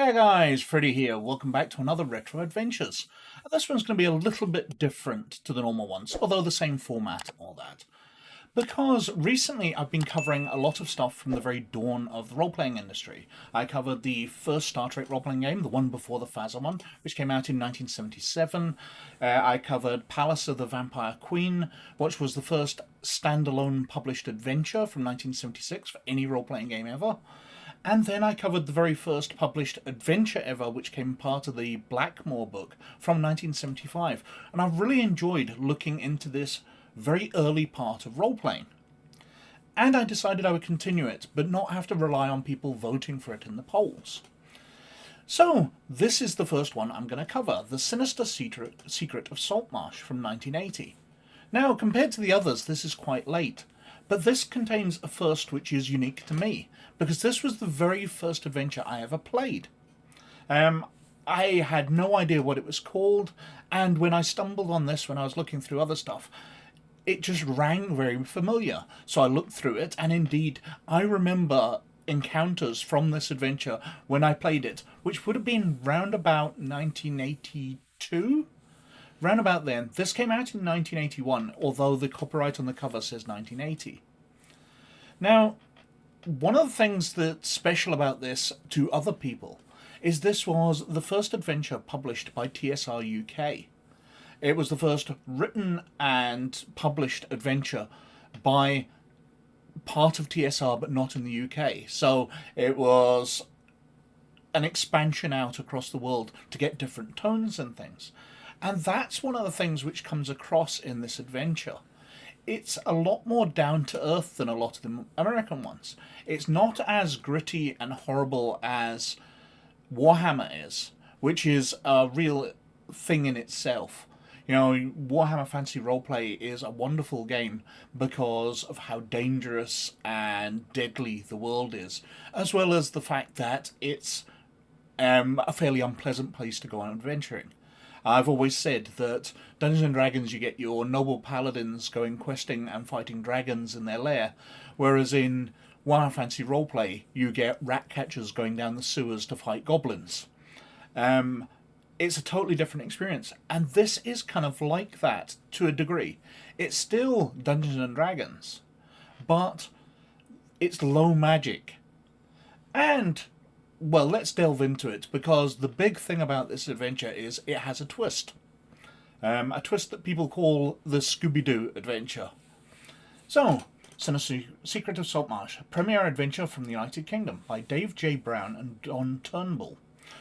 Hey guys, Freddy here. Welcome back to another Retro Adventures. This one's going to be a little bit different to the normal ones, although the same format and all that. Because recently I've been covering a lot of stuff from the very dawn of the role-playing industry. I covered the first Star Trek role-playing game, the one before the FASA one, which came out in 1977. I covered Palace of the Vampire Queen, which was the first standalone published adventure from 1976 for any role-playing game ever. And then I covered the very first published adventure ever, which came part of the Blackmore book from 1975. And I've really enjoyed looking into this very early part of role-playing. And I decided I would continue it, but not have to rely on people voting for it in the polls. So, this is the first one I'm going to cover, The Sinister Secret of Saltmarsh from 1980. Now, compared to the others, this is quite late. But this contains a first which is unique to me, because this was the very first adventure I ever played. I had no idea what it was called, and when I stumbled on this when I was looking through other stuff, it just rang very familiar. So I looked through it, and indeed, I remember encounters from this adventure when I played it, which would have been round about 1982? Round about then. This came out in 1981, although the copyright on the cover says 1980. Now, one of the things that's special about this to other people is this was the first adventure published by TSR UK. It was the first written and published adventure by part of TSR, but not in the UK. So it was an expansion out across the world to get different tones and things. And that's one of the things which comes across in this adventure. It's a lot more down to earth than a lot of the American ones. It's not as gritty and horrible as Warhammer is, which is a real thing in itself. You know, Warhammer Fantasy Roleplay is a wonderful game because of how dangerous and deadly the world is, as well as the fact that it's a fairly unpleasant place to go on adventuring. I've always said that Dungeons & Dragons, you get your noble paladins going questing and fighting dragons in their lair, whereas in Warhammer Fantasy Roleplay, you get rat catchers going down the sewers to fight goblins. It's a totally different experience, and this is kind of like that to a degree. It's still Dungeons & Dragons, but it's low magic. And well, let's delve into it, because the big thing about this adventure is it has a twist. A twist that people call the Scooby-Doo adventure. So, Sinister Secret of Saltmarsh, a premiere adventure from the United Kingdom by Dave J. Brown and Don Turnbull,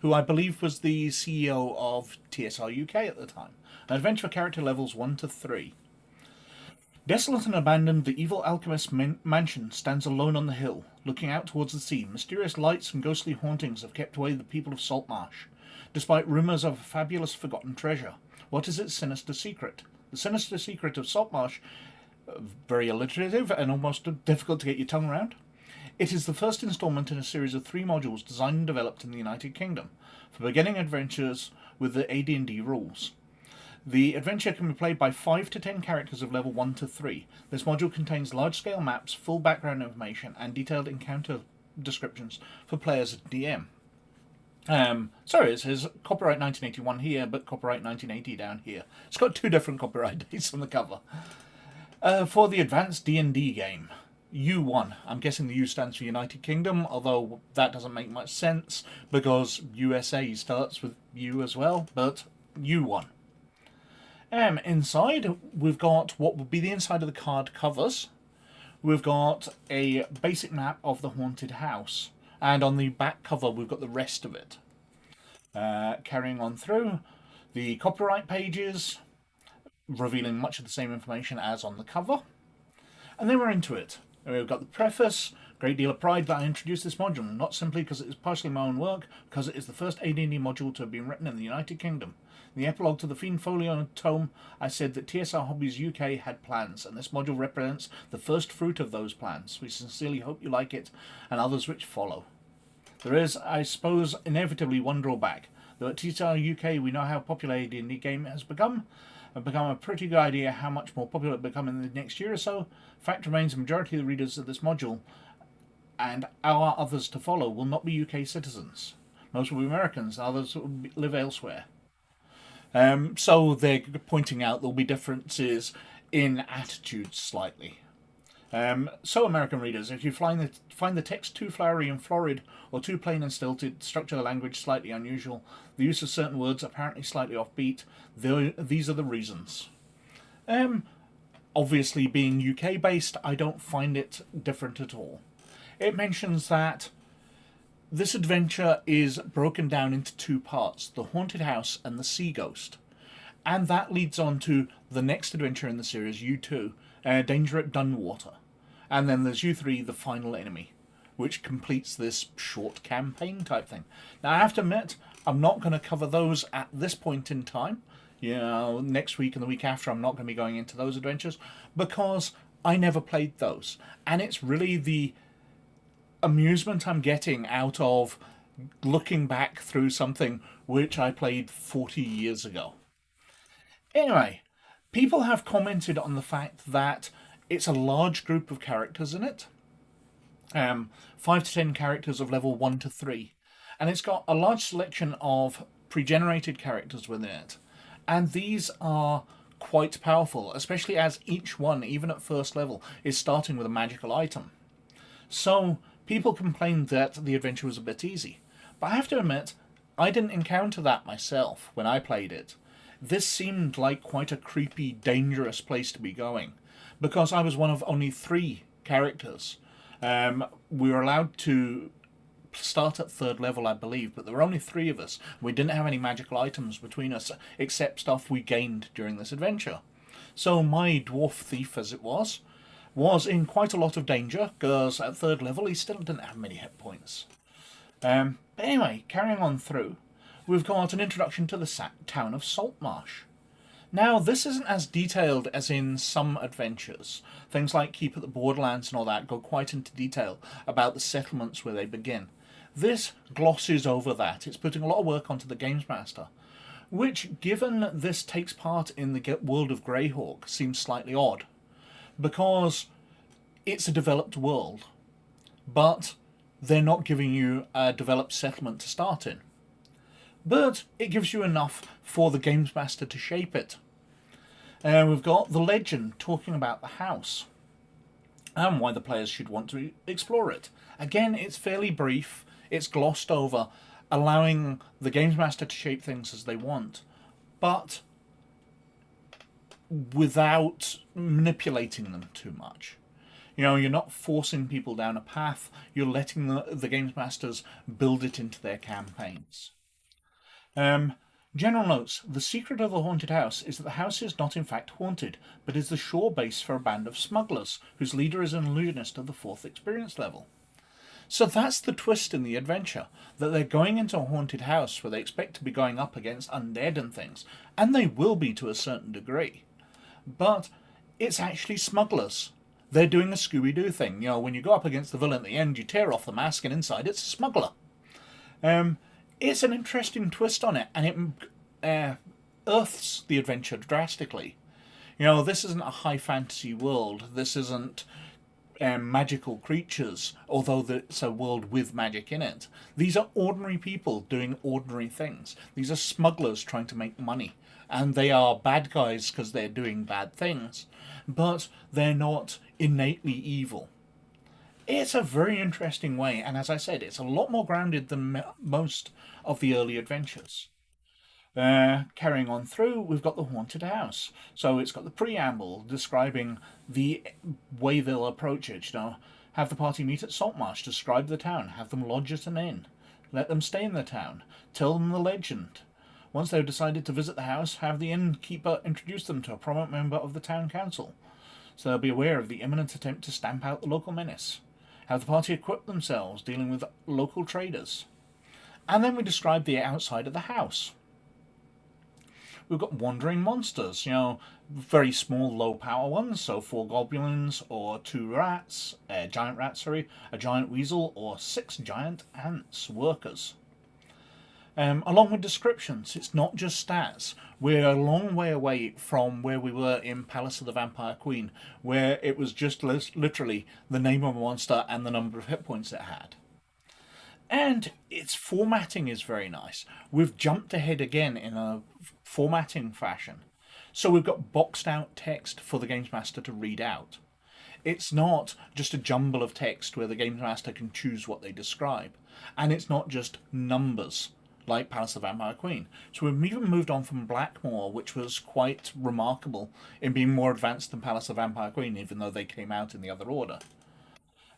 who I believe was the CEO of TSR UK at the time. An adventure for character levels 1 to 3. Desolate and abandoned, the evil alchemist mansion stands alone on the hill, looking out towards the sea. Mysterious lights and ghostly hauntings have kept away the people of Saltmarsh, despite rumours of a fabulous forgotten treasure. What is its sinister secret? The Sinister Secret of Saltmarsh, very alliterative and almost difficult to get your tongue around. It is the first instalment in a series of 3 modules designed and developed in the United Kingdom for beginning adventures with the AD&D rules. The adventure can be played by 5 to 10 characters of level 1 to 3. This module contains large-scale maps, full background information, and detailed encounter descriptions for players at DM. Sorry, it says copyright 1981 here, but copyright 1980 down here. It's got 2 different copyright dates on the cover. For the advanced D&D game, U1. I'm guessing the U stands for United Kingdom, although that doesn't make much sense, because USA starts with U as well, but U1. Inside, we've got what would be the inside of the card covers. We've got a basic map of the haunted house. And on the back cover, we've got the rest of it. Carrying on through, the copyright pages, revealing much of the same information as on the cover. And then we're into it. We've got the preface. Great deal of pride that I introduced this module, not simply because it is partially my own work, because it is the first AD&D module to have been written in the United Kingdom. In the epilogue to the Fiend Folio tome, I said that TSR Hobbies UK had plans, and this module represents the first fruit of those plans. We sincerely hope you like it, and others which follow. There is, I suppose, inevitably one drawback, though at TSR UK we know how popular AD&D game has become, and become a pretty good idea how much more popular it will become in the next year or so. Fact remains, the majority of the readers of this module, and our others to follow, will not be UK citizens. Most will be Americans, others will live elsewhere. So they're pointing out there'll be differences in attitudes slightly. So, American readers, if you find the text too flowery and florid, or too plain and stilted, structure of the language slightly unusual, the use of certain words apparently slightly offbeat, these are the reasons. Obviously, being UK based, I don't find it different at all. It mentions that this adventure is broken down into two parts, the haunted house and the sea ghost. And that leads on to the next adventure in the series, U2, Danger at Dunwater. And then there's U3, the final enemy, which completes this short campaign type thing. Now, I have to admit, I'm not going to cover those at this point in time. You know, next week and the week after, I'm not going to be going into those adventures because I never played those. And it's really the amusement I'm getting out of looking back through something which I played 40 years ago. Anyway, people have commented on the fact that it's a large group of characters in it. 5 to 10 characters of level 1 to 3. And it's got a large selection of pre-generated characters within it. And these are quite powerful, especially as each one, even at first level, is starting with a magical item. So, people complained that the adventure was a bit easy. But I have to admit, I didn't encounter that myself when I played it. This seemed like quite a creepy, dangerous place to be going, because I was one of only 3 characters. We were allowed to start at 3rd level, I believe, but there were only 3 of us. We didn't have any magical items between us, except stuff we gained during this adventure. So my dwarf thief, as it was in quite a lot of danger, because at 3rd level he still didn't have many hit points. But anyway, carrying on through, we've got an introduction to the town of Saltmarsh. Now, this isn't as detailed as in some adventures. Things like Keep at the Borderlands and all that go quite into detail about the settlements where they begin. This glosses over that. It's putting a lot of work onto the Games Master, which, given this takes part in the world of Greyhawk, seems slightly odd, because it's a developed world, but they're not giving you a developed settlement to start in. But it gives you enough for the Games Master to shape it. We've got the legend talking about the house and why the players should want to explore it. Again, it's fairly brief, it's glossed over, allowing the Games Master to shape things as they want, but without manipulating them too much. You know, you're not forcing people down a path, you're letting the Games Masters build it into their campaigns. General notes. The secret of the haunted house is that the house is not in fact haunted, but is the shore base for a band of smugglers, whose leader is an illusionist of the 4th experience level. So that's the twist in the adventure, that they're going into a haunted house where they expect to be going up against undead and things, and they will be to a certain degree. But it's actually smugglers. They're doing a Scooby-Doo thing. You know, when you go up against the villain at the end, you tear off the mask and inside it's a smuggler. It's an interesting twist on it, and it earths the adventure drastically. You know, this isn't a high fantasy world. This isn't magical creatures, although it's a world with magic in it. These are ordinary people doing ordinary things. These are smugglers trying to make money. And they are bad guys because they're doing bad things. But they're not innately evil. It's a very interesting way, and as I said, it's a lot more grounded than most of the early adventures. Carrying on through, we've got the haunted house. So it's got the preamble describing the way they'll approach it. You know, have the party meet at Saltmarsh, describe the town, have them lodge at an inn, let them stay in the town, tell them the legend. Once they've decided to visit the house, have the innkeeper introduce them to a prominent member of the town council, so they'll be aware of the imminent attempt to stamp out the local menace. Have the party equip themselves, dealing with local traders. And then we describe the outside of the house. We've got wandering monsters, you know, very small, low-power ones, so 4 goblins or 2 rats, a giant rat, sorry, a giant weasel, or 6 giant ants, workers. Along with descriptions, it's not just stats. We're a long way away from where we were in Palace of the Vampire Queen, where it was just literally the name of a monster and the number of hit points it had. And its formatting is very nice. We've jumped ahead again in a formatting fashion. So we've got boxed out text for the Games Master to read out. It's not just a jumble of text where the Games Master can choose what they describe. And it's not just numbers like Palace of the Vampire Queen. So we've even moved on from Blackmoor, which was quite remarkable in being more advanced than Palace of the Vampire Queen, even though they came out in the other order.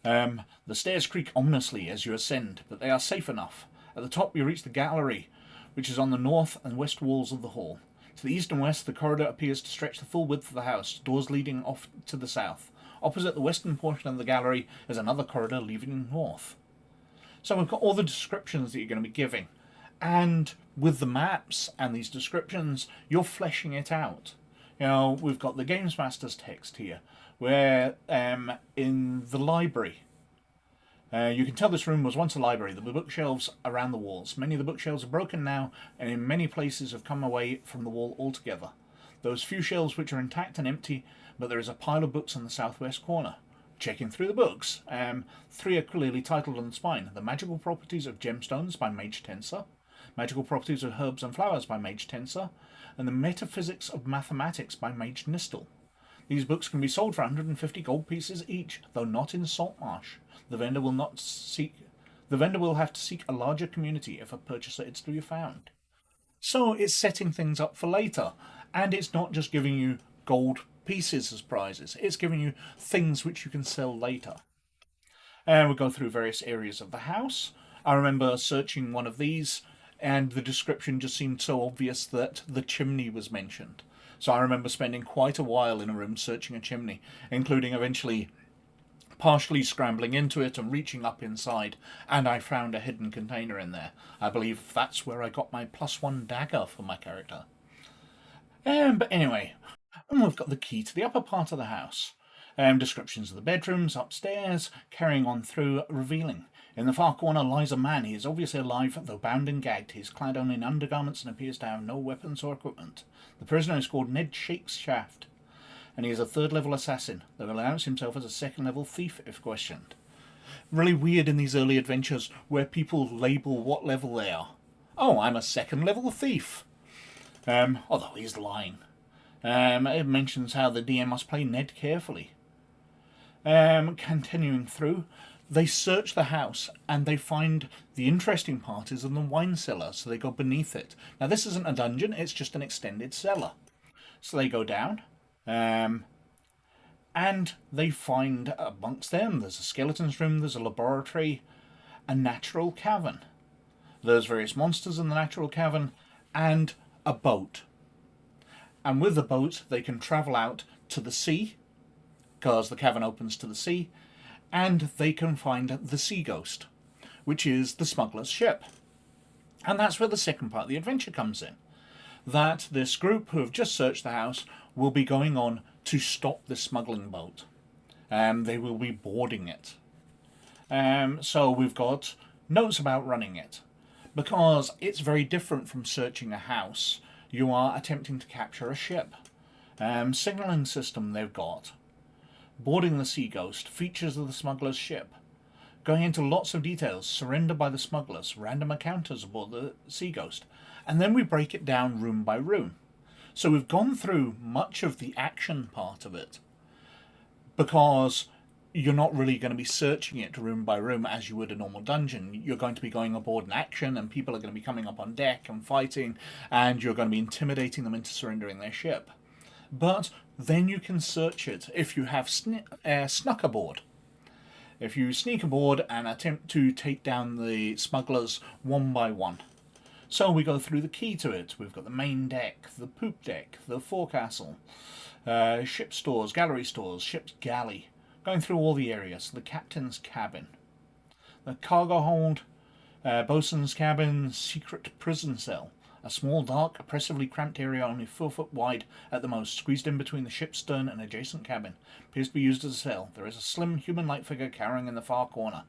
The stairs creak ominously as you ascend, but they are safe enough. At the top you reach the gallery, which is on the north and west walls of the hall. To the east and west, the corridor appears to stretch the full width of the house, doors leading off to the south. Opposite the western portion of the gallery is another corridor leading north. So we've got all the descriptions that you're going to be giving. And with the maps and these descriptions, you're fleshing it out. We've got the Games Master's text here, where in the library, you can tell this room was once a library. There were bookshelves around the walls. Many of the bookshelves are broken now, and in many places have come away from the wall altogether. Those few shelves which are intact and empty, but there is a pile of books on the southwest corner. Checking through the books, 3 are clearly titled on the spine. The Magical Properties of Gemstones by Mage Tensor, Magical Properties of Herbs and Flowers by Mage Tensor, and The Metaphysics of Mathematics by Mage Nistel. These books can be sold for 150 gold pieces each, though not in Saltmarsh. The vendor will not seek. The vendor will have to seek a larger community if a purchaser is to be found. So it's setting things up for later, and it's not just giving you gold pieces as prizes. It's giving you things which you can sell later. And we'll go through various areas of the house. I remember searching one of these, and the description just seemed so obvious that the chimney was mentioned. So I remember spending quite a while in a room searching a chimney, including eventually partially scrambling into it and reaching up inside, and I found a hidden container in there. I believe that's where I got my +1 dagger for my character. But anyway, and we've got the key to the upper part of the house. Descriptions of the bedrooms upstairs, carrying on through, revealing. In the far corner lies a man. He is obviously alive, though bound and gagged. He is clad only in undergarments and appears to have no weapons or equipment. The prisoner is called Ned Shakeshaft, and he is a 3rd level assassin, though he'll announce himself as a 2nd level thief if questioned. Really weird in these early adventures where people label what level they are. Oh, I'm a 2nd level thief. Although he's lying. It mentions how the DM must play Ned carefully. Continuing through, they search the house and they find the interesting part is in the wine cellar, so they go beneath it. Now, this isn't a dungeon, it's just an extended cellar. So they go down, and they find amongst them there's a skeleton's room, there's a laboratory, a natural cavern. There's various monsters in the natural cavern, and a boat. And with the boat, they can travel out to the sea, because the cavern opens to the sea, and they can find the Sea Ghost, which is the smuggler's ship. And that's where the second part of the adventure comes in. That this group who have just searched the house will be going on to stop the smuggling boat. They will be boarding it. So we've got notes about running it. Because it's very different from searching a house. You are attempting to capture a ship. Signalling system they've got. Boarding the Sea Ghost, features of the smuggler's ship. Going into lots of details, surrender by the smugglers, random encounters aboard the Sea Ghost. And then we break it down room by room. So we've gone through much of the action part of it. Because you're not really going to be searching it room by room as you would a normal dungeon. You're going to be going aboard an action, and people are going to be coming up on deck and fighting, and you're going to be intimidating them into surrendering their ship. But then you can search it if you have snuck aboard. If you sneak aboard and attempt to take down the smugglers one by one. So we go through the key to it. We've got the main deck, the poop deck, the forecastle, ship stores, gallery stores, ship's galley. Going through all the areas. The captain's cabin, the cargo hold, bosun's cabin, secret prison cell. A small, dark, oppressively cramped area only 4 foot wide at the most, squeezed in between the ship's stern and adjacent cabin. Appears to be used as a cell. There is a slim, human-like figure cowering in the far corner.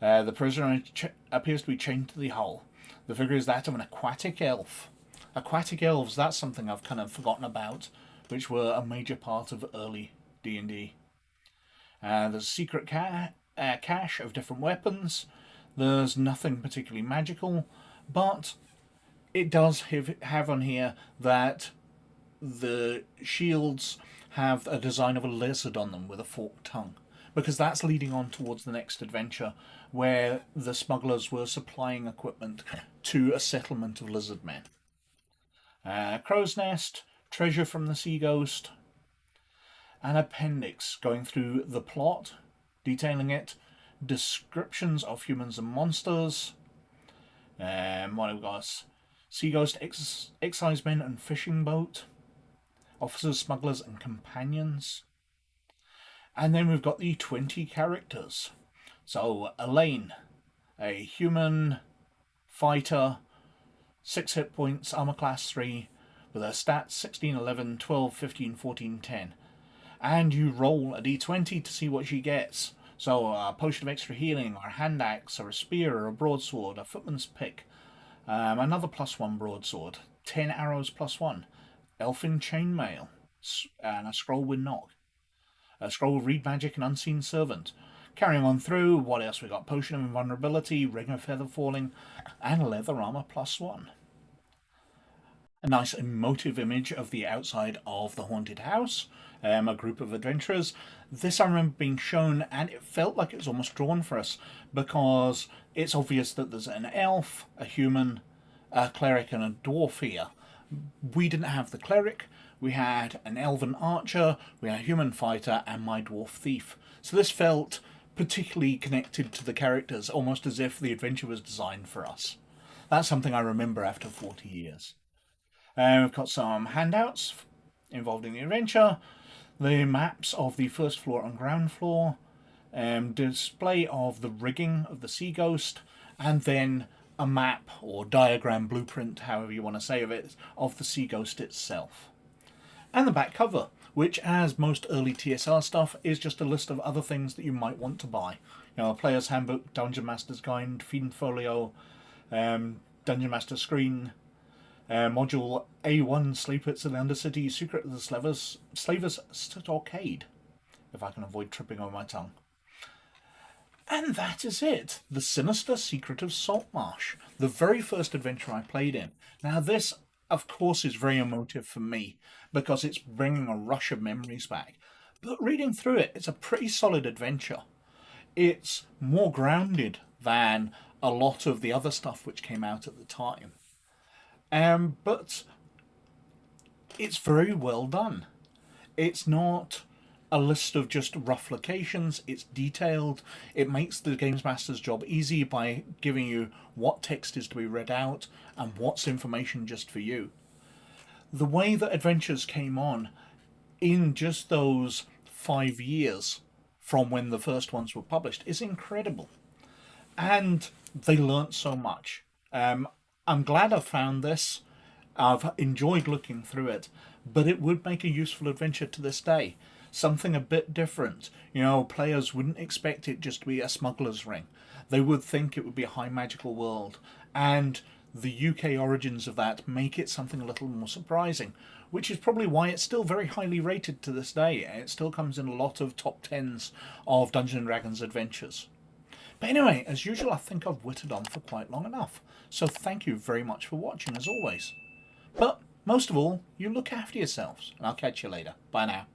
The prisoner appears to be chained to the hull. The figure is that of an aquatic elf. Aquatic elves, that's something I've kind of forgotten about, which were a major part of early D&D. There's a secret cache of different weapons. There's nothing particularly magical, but it does have on here that the shields have a design of a lizard on them with a forked tongue, because that's leading on towards the next adventure where the smugglers were supplying equipment to a settlement of lizard men. Crow's nest, treasure from the sea ghost, an appendix going through the plot, detailing it, descriptions of humans and monsters. What have we got? Sea ghost, excisemen and fishing boat, officers, smugglers, and companions. And then we've got the 20 characters. So Elaine, a human fighter, 6 hit points, armor class 3, with her stats 16, 11, 12, 15, 14, 10. And you roll a d20 to see what she gets. So a potion of extra healing, or a hand axe, or a spear, or a broadsword, a footman's pick, another +1 broadsword, 10 arrows +1, elfin chainmail, and a scroll with knock, a scroll of read magic and unseen servant. Carrying on through, what else we got? Potion of invulnerability, ring of feather falling, and leather armor +1. A nice emotive image of the outside of the haunted house, a group of adventurers. This I remember being shown, and it felt like it was almost drawn for us, because it's obvious that there's an elf, a human, a cleric, and a dwarf here. We didn't have the cleric, we had an elven archer, we had a human fighter, and my dwarf thief. So this felt particularly connected to the characters, almost as if the adventure was designed for us. That's something I remember after 40 years. We've got some handouts involved in the adventure, the maps of the first floor and ground floor, display of the rigging of the Sea Ghost, and then a map or diagram, blueprint, however you want to say of it, of the Sea Ghost itself. And the back cover, which, as most early TSR stuff, is just a list of other things that you might want to buy. You know, a player's handbook, Dungeon Master's Guide, Fiend Folio, Dungeon Master Screen, Module A1, Sleepers in the Undercity, Secret of the Slavers Stockade, if I can avoid tripping over my tongue. And that is it. The Sinister Secret of Saltmarsh, the very first adventure I played in. Now this, of course, is very emotive for me, because it's bringing a rush of memories back. But reading through it, it's a pretty solid adventure. It's more grounded than a lot of the other stuff which came out at the time. But it's very well done. It's not a list of just rough locations, it's detailed. It makes the Games Master's job easy by giving you what text is to be read out and what's information just for you. The way that adventures came on in just those 5 years from when the first ones were published is incredible. And they learnt so much. I'm glad I found this. I've enjoyed looking through it, but it would make a useful adventure to this day. Something a bit different. You know, players wouldn't expect it just to be a smuggler's ring. They would think it would be a high magical world. And the UK origins of that make it something a little more surprising, which is probably why it's still very highly rated to this day. It still comes in a lot of top 10s of Dungeons & Dragons adventures. But anyway, as usual, I think I've whittled on for quite long enough. So thank you very much for watching, as always. But most of all, you look after yourselves, and I'll catch you later. Bye now.